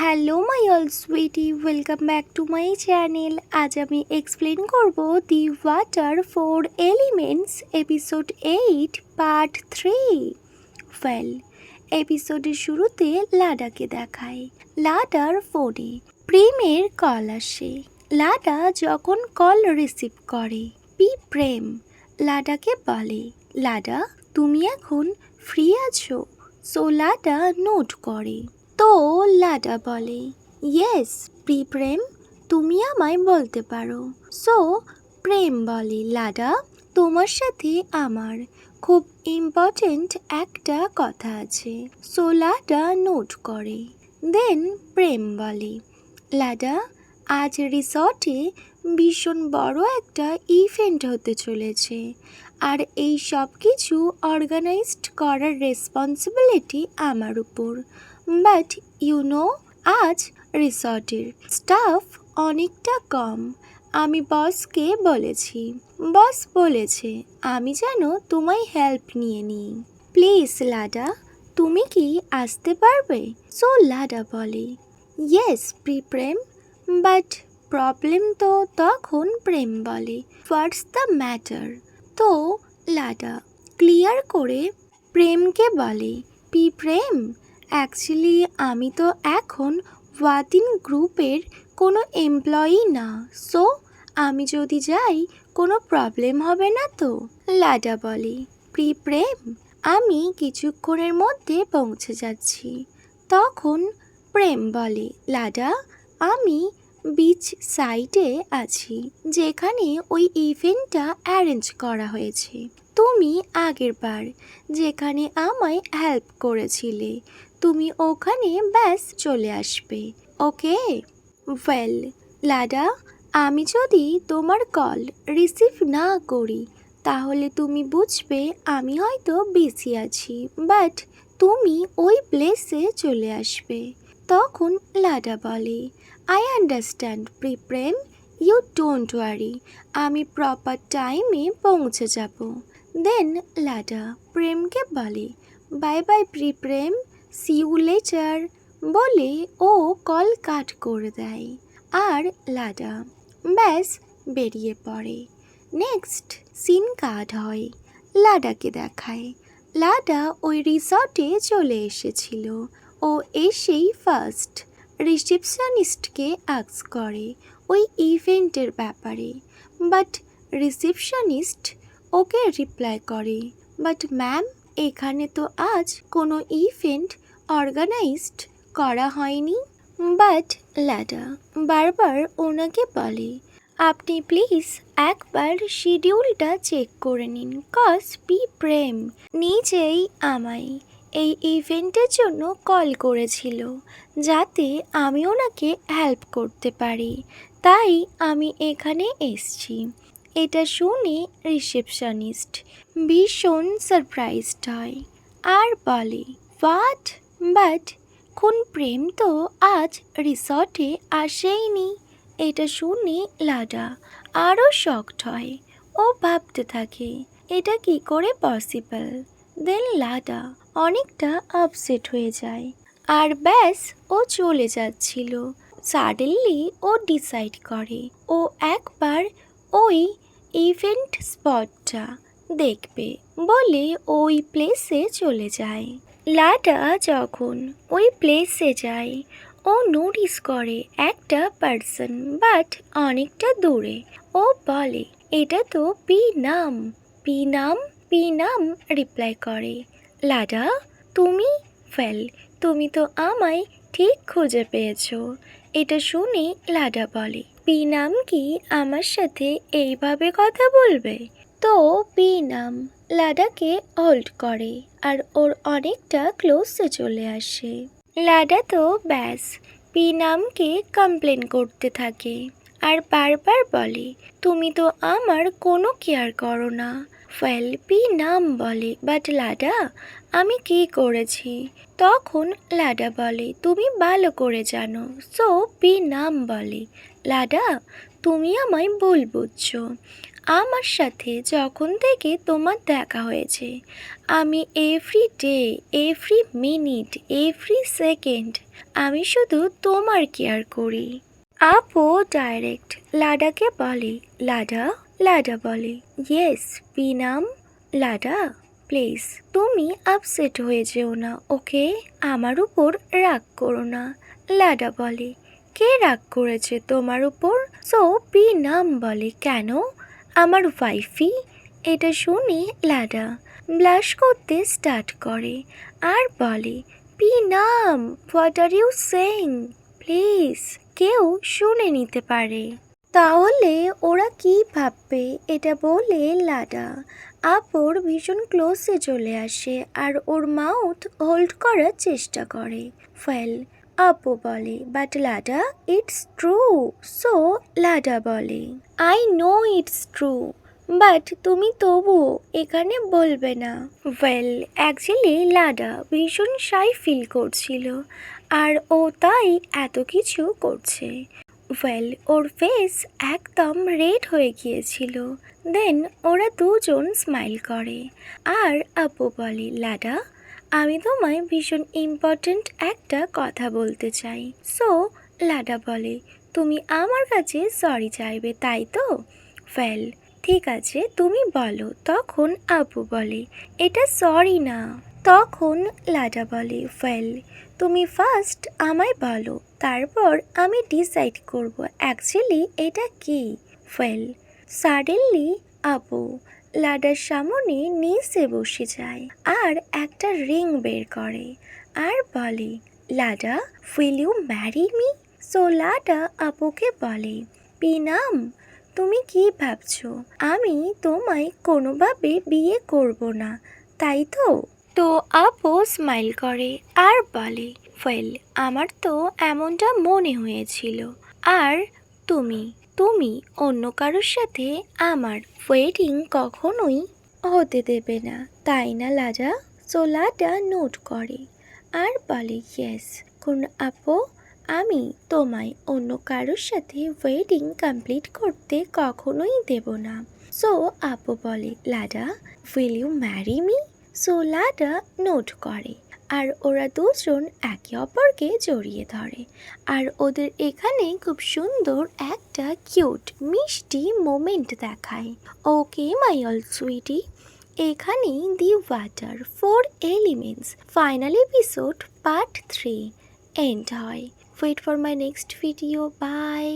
Hello my all sweetie, welcome back to my channel. আজ আমি explain করব the water 4 elements episode 8 part 3। Well, এপিসোডের শুরুতে লাডাকে দেখায়। লাডার ফোনে প্রেমের কল আসে। লাডা যখন কল রিসিভ করে, প্রেম লাডাকে বলে, লাডা তুমি এখন ফ্রি আছো? সো লাডা নোট করে। তো লাডা বলে, ইয়েস প্রেম, তুমি আমায় বলতে পারো। সো প্রেম বলে, লাডা তোমার সাথে আমার খুব ইম্পর্টেন্ট একটা কথা আছে। সো লাডা নোট করে। দেন প্রেম বলে, লাডা আজ রিসর্টে ভীষণ বড় একটা ইভেন্ট হতে চলেছে, আর এই সব কিছু অর্গানাইজড করার রেসপন্সিবিলিটি আমার উপর। বাট আজ রিসর্টের স্টাফ অনেকটা কম। আমি বসকে বলেছি, বস বলেছে আমি যেন তোমায় হেল্প নিয়ে নিই। প্লিজ লাডা, তুমি কি আসতে পারবে? সো লাডা বলে, ইয়েস প্রেম, বাট প্রবলেম তো তখন প্রেম বলে, হোয়াটস দ্য ম্যাটার? তো লাডা ক্লিয়ার করে প্রেমকে বলে, প্রেম অ্যাকচুয়ালি আমি তো এখন ওয়াতিন গ্রুপের কোনো এমপ্লয়ি না, সো আমি যদি যাই কোনো প্রবলেম হবে না তো? লাডা বলে, প্রেম আমি কিছুক্ষণের মধ্যে পৌঁছে যাচ্ছি। তখন প্রেম বলে, লাডা আমি বিচ সাইডে আছি, যেখানে ওই ইভেন্টটা অ্যারেঞ্জ করা হয়েছে। তুমি আগেরবার যেখানে আমায় হেল্প করেছিলে, তুমি ওখানে ব্যাস চলে আসবে, ওকে? ওয়েল লাডা, আমি যদি তোমার কল রিসিভ না করি তাহলে তুমি বুঝবে আমি হয়তো বিজি আছি, বাট তুমি ওই প্লেসে চলে আসবে। তখন লাডা বলে, I understand Prem, you don't worry, আমি প্রপার টাইমে পৌঁছে যাব। দেন লাডা প্রেমকে বলে, bye bye Prem, see you later বলে ও কল কাট করে দেয়, আর লাডা ব্যাস বেরিয়ে পড়ে। নেক্সট সিন কাট হয়। লাডাকে দেখায়। লাডা ওই রিসর্টে চলে এসেছিল। ও এসেই ফার্স্ট রিসেপশনিস্টকে আস্ক করে ওই ইভেন্টের ব্যাপারে, বাট রিসেপশনিস্ট ওকে রিপ্লাই করে, বাট ম্যাম এখানে তো আজ কোনো ইভেন্ট অর্গানাইজড করা হয়নি। বাট লাডা বারবার ওনাকে বলে, আপনি প্লিজ একবার শিডিউলটা চেক করে নিন, কজ প্রেম নিজেই আমায় এই ইভেন্টের জন্য কল করেছিল যাতে আমি ওনাকে হেল্প করতে পারি, তাই আমি এখানে এসছি। এটা শুনে রিসেপশনিস্ট ভীষণ সারপ্রাইজড হয় আর বলে, হোয়াট? বাট প্রেম তো আজ রিসর্টে আসেইনি। এটা শুনে লাডা আরও শকড হয়। ও ভাবতে থাকে এটা কি করে পসিবল। দেন লাডা অনেকটা আপসেট হয়ে যায়, আর ব্যাস ও চলে যাচ্ছিল। সাডেনলি ও ডিসাইড করে ও একবার ওই ইভেন্ট স্পটটা দেখবে বলে ওই প্লেসে চলে যায়। লাডা যখন ওই প্লেসে যায়, ও নোটিস করে একটা পার্সন, বাট অনেকটা দূরে। ও বলে, এটা তো নাম। নাম নাম রিপ্লাই করে, লাডা তুমি? তুমি তো আমায় ঠিক খুঁজে পেয়েছো। এটা শুনে লাডা বলে, নাম কি আমার সাথে এইভাবে কথা বলবে? তো নাম লাডাকে হোল্ড করে আর ওর অনেকটা ক্লোজে চলে আসে। লাডা তো ব্যাস নামকে কমপ্লেন করতে থাকে আর বারবার বলে, তুমি তো আমার কোনো কেয়ার করো না। নাম বলে, বাট লাডা আমি কি করেছি? তখন লাডা বলে, তুমি ভালো করে জানো। সো নাম বলে, লাডা তুমি আমায় ভুল বুঝছো, আমার সাথে যখন থেকে তোমার দেখা হয়েছে আমি every day, every minute, every second আমি শুধু তোমার কেয়ার করি। আপু ডাইরেক্ট লাডাকে বলে, লাডা? লাডা বলে, ইয়েস পিনাম। লাডা প্লিজ তুমি আপসেট হয়ে যেও না, ওকে? আমার উপর রাগ করো না। লাডা বলে, কে রাগ করেছে তোমার উপর? সো পিনাম বলে, কেন? আমার ওয়াইফি? এটা শুনে লাডা ব্লাশ করতে স্টার্ট করে আর বলে, পিনাম what are you saying? Please কেউ শুনে নিতে পারে, তাহলে ওরা কি ভাববে? এটা বলে লাডা আপুর ভীষণ ক্লোজে চলে আসে আর ওর মাউথ হোল্ড করার চেষ্টা করে। ওয়েল, আপু বলে, but Lada it's true. So Lada বলে, I know it's true, but তুমি তবুও এখানে বলবে না। ওয়েল, অ্যাকচুয়ালি লাডা ভীষণ শাই ফিল করছিল আর ও তাই এত কিছু করছে। ওয়েল, ওর ফেস একদম রেড হয়ে গিয়েছিল। দেন ওরা দুজন স্মাইল করে আর আপু বলে, লাডা আমি তোমায় ভীষণ ইম্পর্ট্যান্ট একটা কথা বলতে চাই। সো লাডা বলে, তুমি আমার কাছে সরি চাইবে তাই তো? ওয়েল ঠিক আছে, তুমি বলো। তখন আপু বলে, এটা সরি না। তখন লাডা বলে, ওয়েল তুমি ফার্স্ট আমায় বলো, তারপর আমি ডিসাইড করব অ্যাকচুয়ালি এটা কি। ওয়েল সাডেনলি আপু লাডার সামনে নিচে বসে যায় আর একটা রিং বের করে আর বলে, Lada will you marry me? So Lada আপুকে বলে, পিনাম তুমি কি ভাবছো আমি তোমায় কোনোভাবে বিয়ে করব না, তাই তো? তো আপু স্মাইল করে আর বলে, ওয়েল আমার তো এমনটা মনে হয়েছিল। আর তুমি তুমি অন্য কারোর সাথে আমার ওয়েডিং কখনোই হতে দেবে না, তাই না লাডা? সো লাডা নোট করে আর বলে, ইয়েস কোন আপু, আমি তোমায় অন্য কারোর সাথে ওয়েডিং কমপ্লিট করতে কখনোই দেব না। সো আপু বলে, Lada will you marry me? So Lada note করে আর ওরা দুজন একে অপরকে জড়িয়ে ধরে আর ওদের এখানে খুব সুন্দর একটা কিউট মিষ্টি মোমেন্ট দেখায়। ওকে মাই অল সুইটি, এখানেই the water 4 elements final episode part 3 end হয়। Wait for my next video, by.